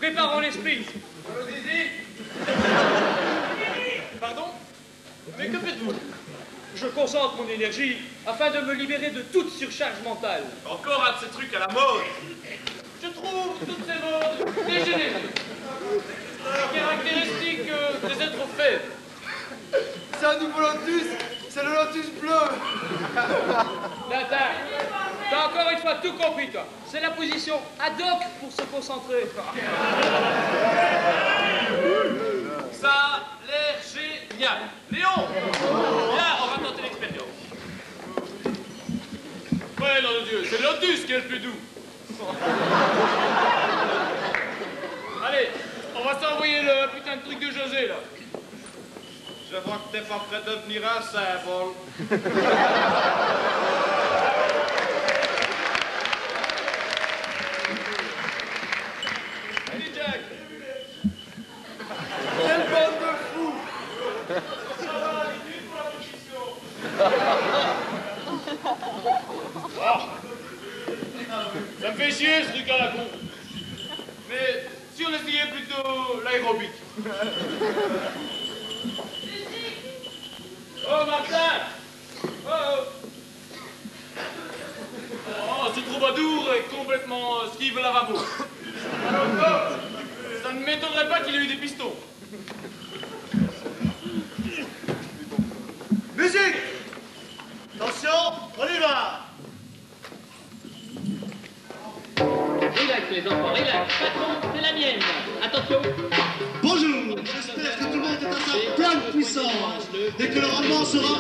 Préparons l'esprit. Allons-y. Pardon? Mais que faites-vous? Je concentre mon énergie afin de me libérer de toute surcharge mentale. Encore un de ces trucs à la mode. Je trouve toutes ces modes dégénérées, caractéristiques des êtres faibles. C'est un nouveau lotus, c'est le lotus bleu. Tintin, t'as encore une fois tout compris, toi. C'est la position ad hoc pour se concentrer. Ça a l'air génial. Léon, viens, on va tenter l'expérience. Ouais, nom de Dieu, c'est le lotus qui est le plus doux. Allez, on va s'envoyer le putain de truc de José, là. Je vois que t'es pas prêt de devenir un symbole. Allez, Jack. Quelle bande de fous. Ça va, les nuits pour la position. Ça me fait chier ce truc à la con. Mais si on essayait plutôt l'aérobic. Oh Martin! Oh! Oh, ce troubadour est complètement skive lavabo. Alors quoi? Ça ne m'étonnerait pas qu'il ait eu des pistons. Musique. Attention, on y va. Relax les enfants, relax. Patron, c'est la mienne. Attention. Bonjour, j'espère que tout le monde est à sa pleine puissance et que le rendement sera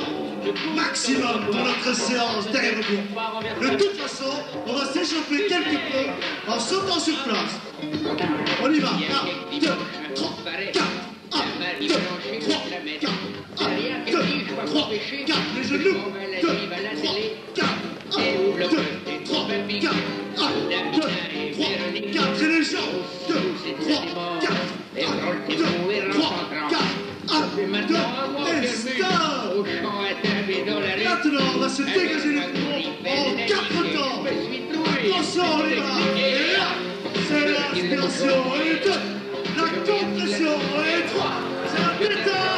maximum pour notre séance d'aérobic. De toute façon, on va s'échauffer quelque peu en sautant sur place. On y va. 1, 2, 3, 4. 1, 2, 3, 4. 1, 2, 3, 4. Les genoux. 2, 3, 4. 1, 2, 3, 4. 1, 2, 3, 4. Et les jambes. 2, 3, 4. 1, 2, 3, 4. 1, 2, et stop. Maintenant, on va se dégager les poumons en 4 temps. Attention, on y va. Et là, c'est l'inspiration. Et 2, la compression. Et 3, c'est la détente.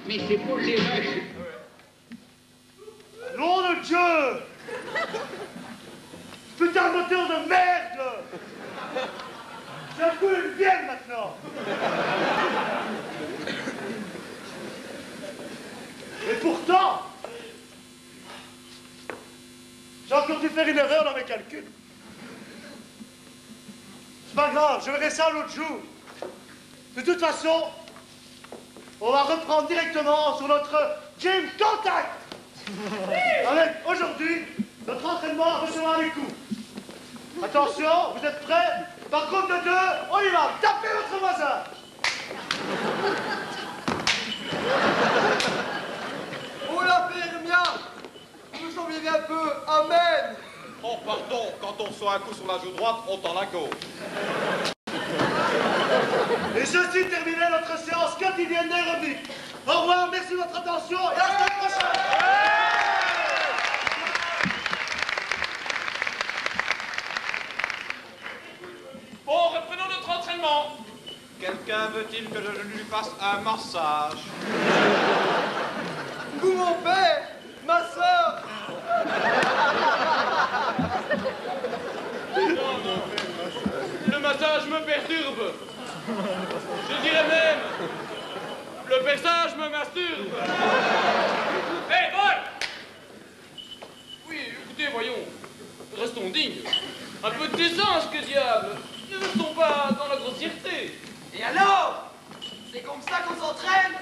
Mais c'est pour les vaches. Nom de Dieu. Putain de moteur de merde. J'ai un coup une vieille maintenant. Et pourtant, j'ai encore dû faire une erreur dans mes calculs. C'est pas grave, je verrai ça l'autre jour. De toute façon, on va reprendre directement sur notre Gym Contact. Avec aujourd'hui, notre entraînement à recevoir les coups. Attention, vous êtes prêts? Par groupe de 2, on y va. Tapez votre voisin. Oh la Permia! Vous en vivez un peu, amen! Oh pardon, quand on reçoit un coup sur la joue droite, on tend la gauche. Et ceci terminait notre séance quotidienne d'aérobic. Au revoir, merci de votre attention et à la semaine prochaine. Bon, reprenons notre entraînement. Quelqu'un veut-il que je lui fasse un massage? Vous, mon père, ma soeur! Non. Le massage me perturbe. Je dirais même, le perçage me masturbe. Hé, boy! Oui, écoutez, voyons, restons dignes. Un peu de décence, que diable! Ne restons pas dans la grossièreté. Et alors? C'est comme ça qu'on s'entraîne?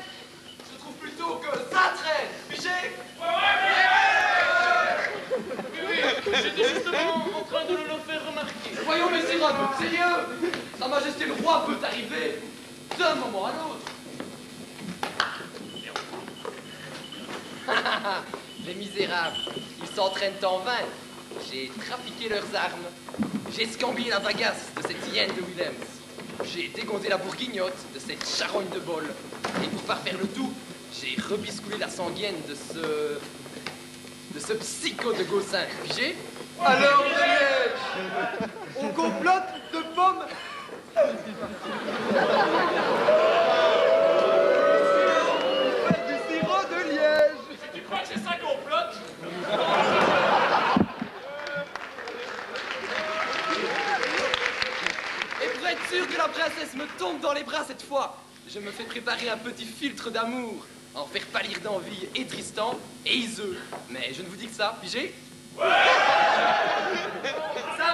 Je trouve plutôt que ça traîne, pigé? Oui, j'étais justement en train de le faire remarquer. Voyons, messire, un peu de sérieux! Sa Majesté le Roi peut arriver d'un moment à l'autre. Les misérables, ils s'entraînent en vain. J'ai trafiqué leurs armes. J'ai scambié la bagasse de cette hyène de Willem. J'ai dégondé la bourguignotte de cette charogne de bol. Et pour parfaire le tout, j'ai rebiscoulé la sanguine de ce psycho de Gaussin. Pigé? Alors, Liège, on complote de pommes. Faites du sirop de Liège. Tu crois que c'est ça qu'on plotte? Et pour être sûr que la princesse me tombe dans les bras cette fois, je me fais préparer un petit filtre d'amour, en faire pâlir d'envie et Tristan et Iseux. Mais je ne vous dis que ça, pigé? Sa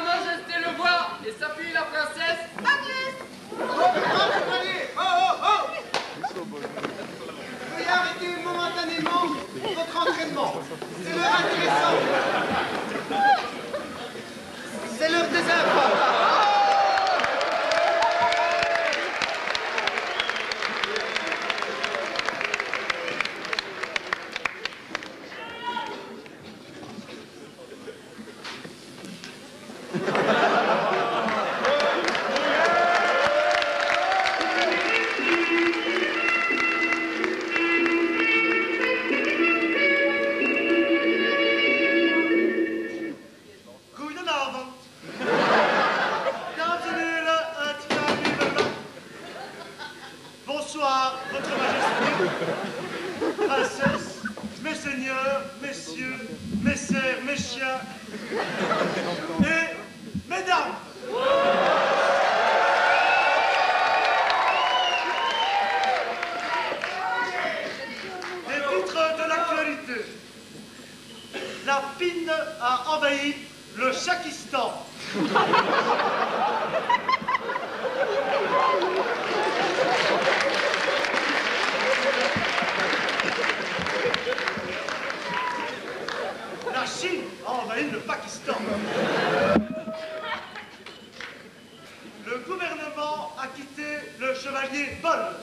majesté le voit et s'appuie la princesse. Veuillez arrêter momentanément votre entraînement. C'est l'heure intéressante. C'est l'heure des infos. Bonsoir, votre majesté, princesse, mes seigneurs, messieurs, messères, mes chiens et mesdames. Les titres de l'actualité. La pine a envahi le Tchakistan. La Chine a envahi le Pakistan. Le gouvernement a quitté le chevalier Bol.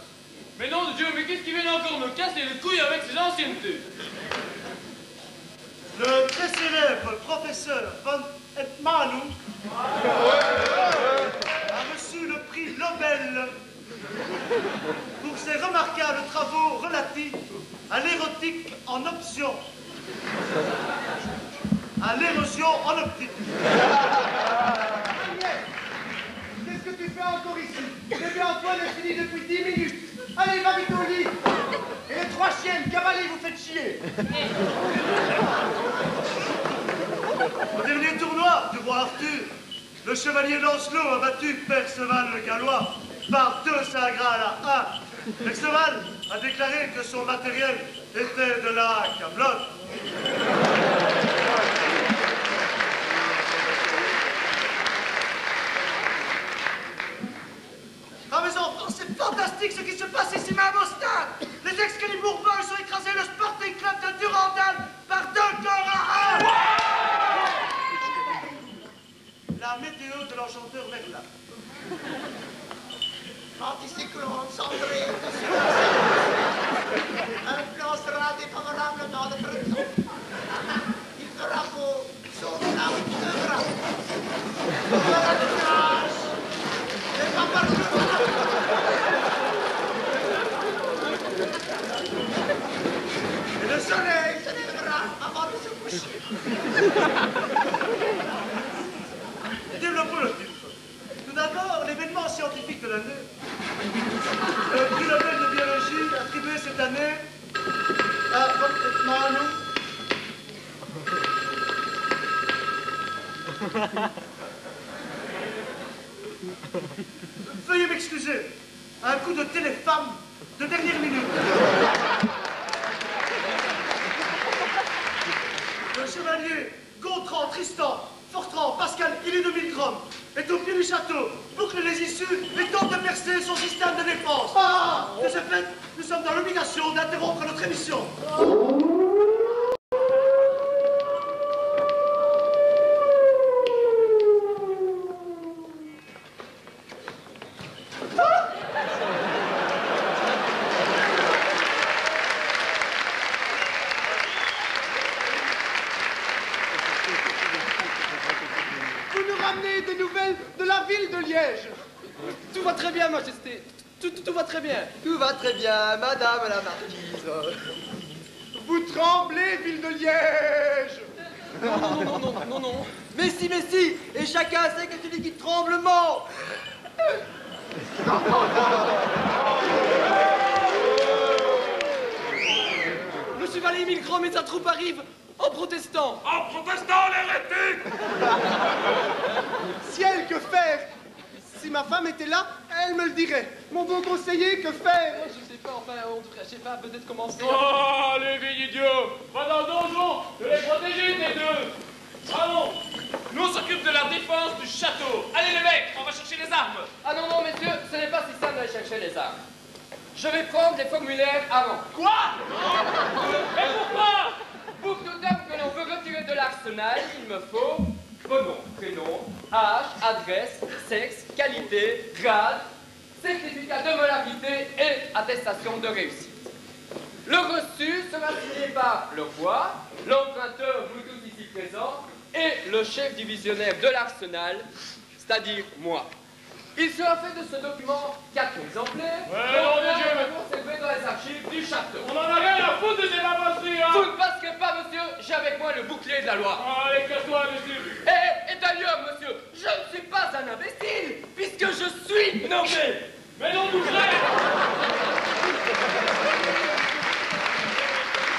Mais nom de Dieu, mais qu'est-ce qui vient encore me casser les couilles avec ces anciennetés? Le très célèbre professeur von Hetmanu a reçu le prix Nobel pour ses remarquables travaux relatifs à l'érotique en option, à l'érosion en optique. Agnès, qu'est-ce que tu fais encore ici? Bébé Antoine est fini depuis 10 minutes. Allez, va vite au lit. Et les 3 chiennes, cavalez, vous faites chier. Au dernier tournoi du roi Arthur, le chevalier Lancelot a battu Perceval le Gallois par 2 Saint-Graal à 1. Perceval a déclaré que son matériel était de la camelote. Ah mes enfants, c'est fantastique ce qui se passe ici même au stade. Les Excalibur-Boys ont écrasé le Sporting Club de Durandal par 2 corps à 1. La météo de l'enchanteur Merlin. Anticyclone cendré. Influencera défavorablement le printemps. Il fera beau, sauf là où il pleuvra. Il fera des nuages. Les paparazzi. Et le soleil se lèvera avant de se coucher. Développons le titre. Tout d'abord, l'événement scientifique de l'année. Le prix Nobel de biologie attribué cette année à von Hetmanu. Veuillez m'excuser. Un coup de téléphone de dernière minute. Le chevalier Gontran, Tristan, Fortran, Pascal, Élie de Milgrom est au pied du château, boucle les issues et tente de percer son système de défense. De ce fait, nous sommes dans l'obligation d'interrompre notre émission. Vous nous ramenez de nouveau tout va très bien. Tout va très bien, madame la marquise. Vous tremblez, ville de Liège. Non. Mais si, et chacun sait que celui qui tremble ment. Monsieur Valet Milgrom et sa troupe arrivent en protestant. En protestant, l'hérétique. Ciel, que faire? Si ma femme était là, elle me le dirait. Mon bon conseiller, que faire? Je sais pas, enfin, je sais pas, peut-être commencer. Oh, les vieilles idiots. Va dans le donjon de les protéger, les deux. Allons. Nous on s'occupe de la défense du château. Allez, les mecs, on va chercher les armes. Ah non, messieurs, ce n'est pas si simple d'aller chercher les armes. Je vais prendre les formulaires avant. Quoi? Mais pourquoi? Pour tout homme que l'on veut retirer de l'arsenal, il me faut vos noms, prénom, âge, adresse, sexe, qualité, grade, certificat de molarité et attestation de réussite. Le reçu sera signé par le roi, l'emprunteur, vous tous ici présents, et le chef divisionnaire de l'arsenal, c'est-à-dire moi. Il sera fait de ce document 4 exemplaires. Conservés dans les archives du château. On en a rien à foutre de ces babasseries, hein. Vous ne passerez pas, monsieur. J'ai avec moi le bouclier de la loi. Allez, casse-toi, monsieur. Et d'ailleurs, monsieur, je ne suis pas un imbécile, puisque je suis nommé. Mais non, nous frères.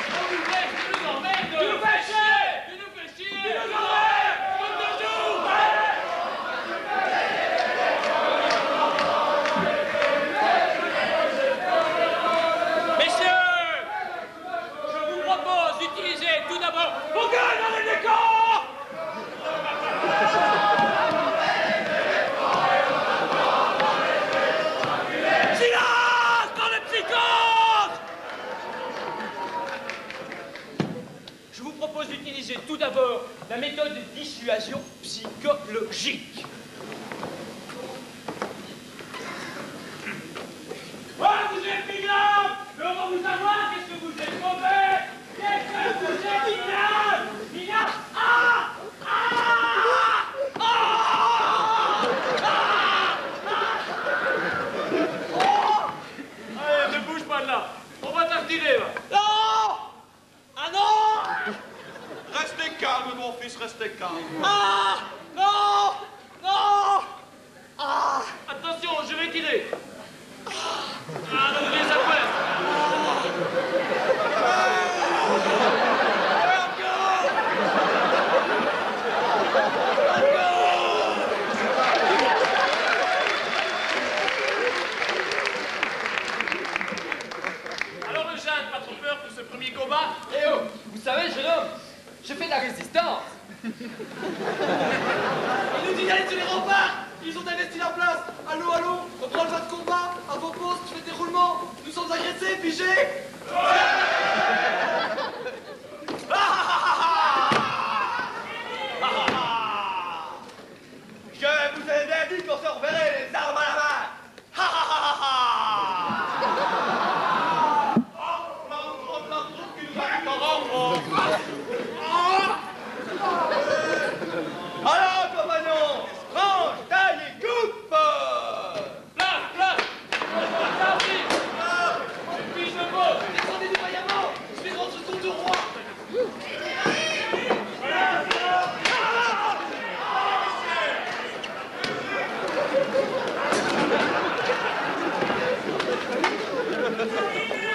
On nous laisse, tu nous emmerdes. Tu nous fais chier. Tu nous fais chier. Tu nous emmerdes. Comme toujours. Utilisez tout d'abord vos gueules dans les décors! Silence dans les psychoses! Je vous propose d'utiliser tout d'abord la méthode de dissuasion psychologique. Oh, vous êtes mignons! Mais on va vous savoir qu'est-ce que vous êtes mauvais! Qu'est-ce que vous êtes minable! Minable! Ah! Allez, ne bouge pas de là. On va t'artirer, là. Non! Ah non! Restez calme, mon fils, restez calme. Ah! Non! Non! Ah! Attention, je vais tirer. Ah, donc les affaires. Alors, Eugène, pas trop peur pour ce premier combat? Eh oh, vous savez, jeune homme, j'ai fait de la résistance. Il nous dit d'aller sur les remparts. Ils ont investi la place. Allô, on prend le pas de combat. À vos postes, je fais des roulements. Nous sommes agressés, figés. Je vous ai bien dit qu'on se reverrait les armes à la main. Alors, compagnons, range, taille et coupe. Place. Puis je me pose. Descendez vaillamment. Je vais rendre ce compte au roi.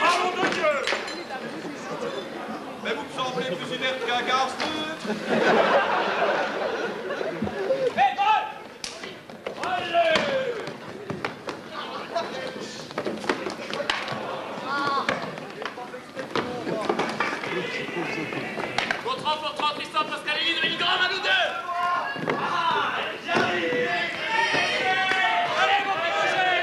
Bravo de Dieu. Mais vous me semblez plus inerte qu'un garce. Hé, Paul! Allez! Votre renfort Tristan Pascalini de Milgram à nous deux. J'arrive. Allez, mon petit Roger!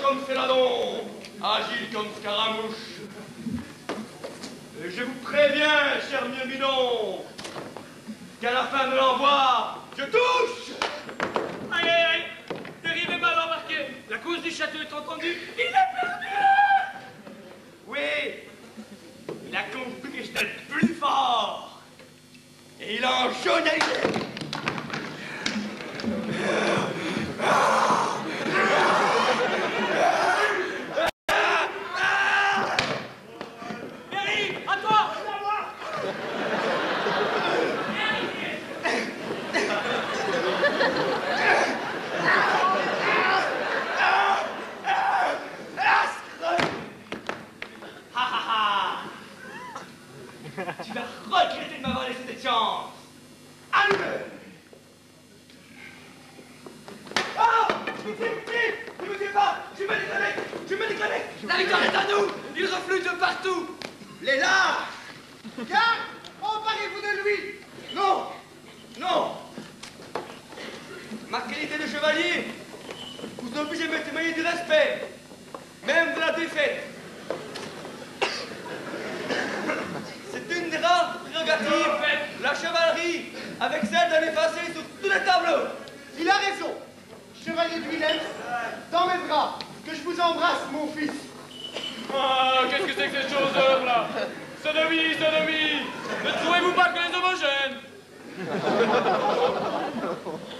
comme Féladon, agile comme Scaramouche. Et je vous préviens, cher Myrmidon, qu'à la fin de l'envoi, je touche. Aïe, aïe, aïe. Dérivez mal embarqué. La cause du château est entendue. Il est perdu. Oui, il a compris que j'étais le plus fort. Et il en jaune à l'idée. Mary, à toi. Tu vas regretter de m'avoir laissé cette chance. Allumez. Ah! Pitié! Ne me tuez pas! Je me déconnecte! Je me déconnecte! La victoire est à nous. Il reflue de partout. Les lâches! Car emparez-vous de lui! Non! Non! Ma qualité de chevalier vous oblige à me témoigner du respect, même de la défaite. C'est une des rares prérogatives, la chevalerie, avec celle de l'effacer sur tous les tableaux. Il a raison. Chevalier de Willem, dans mes bras, que je vous embrasse, mon fils. Ah, qu'est-ce que c'est que cette chose-là? Sodomie, sodomie! Ne trouvez-vous pas que les homogènes?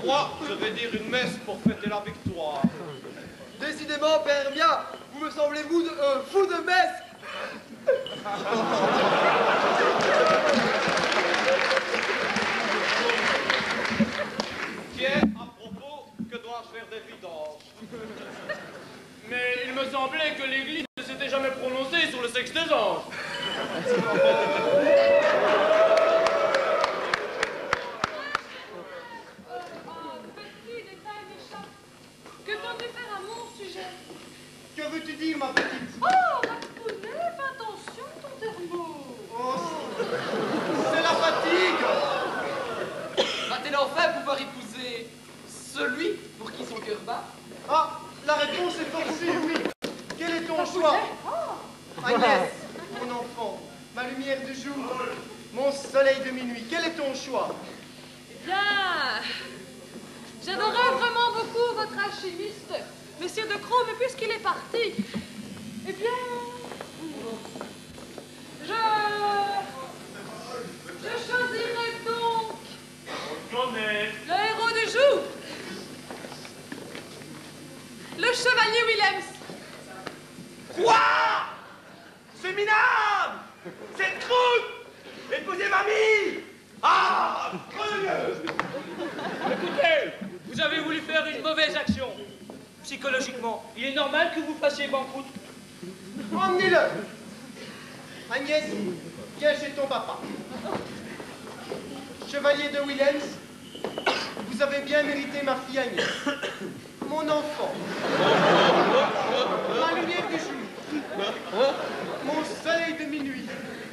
Moi, je vais dire une messe pour fêter la victoire. Décidément, Père Hermia, vous me semblez-vous fou de messe. Tiens, à propos, que dois-je faire d'évidence? Mais il me semblait que l'Église ne s'était jamais prononcée sur le sexe des anges. Oh, petit détail méchant. Que comptes-tu faire à mon sujet? Que veux-tu dire, ma petite? Oh, Rapounet, fais attention, ton thermo. Oh, c'est la fatigue. Va-t-elle enfin pouvoir épouser celui pour qui son cœur bat? Ah, la réponse est forcée, oui. Quel est ton choix? Agnès, mon enfant, ma lumière du jour, mon soleil de minuit, quel est ton choix? Eh bien, j'adorais vraiment beaucoup votre alchimiste, Monsieur de Croix, mais puisqu'il est parti, eh bien, je choisirais donc le héros du jour, le chevalier Willems. Quoi? C'est minable! Cette croûte! Épousez mamie! Ah! Écoutez, vous avez voulu faire une mauvaise action. Psychologiquement, il est normal que vous fassiez banqueroute. Emmenez-le. Agnès, viens chez ton papa. Chevalier de Willems, vous avez bien mérité ma fille Agnès. Mon enfant. Ma lumière du jour. Mon soleil de minuit.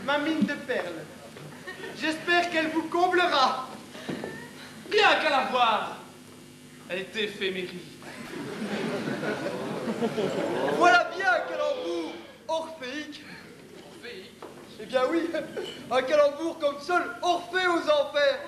Ma mine de perles. J'espère qu'elle vous comblera. Bien qu'à la voir, elle est éphéméride. Voilà bien un calembour orphéique. Orphée. Eh bien oui, un calembour comme seul Orphée aux enfers.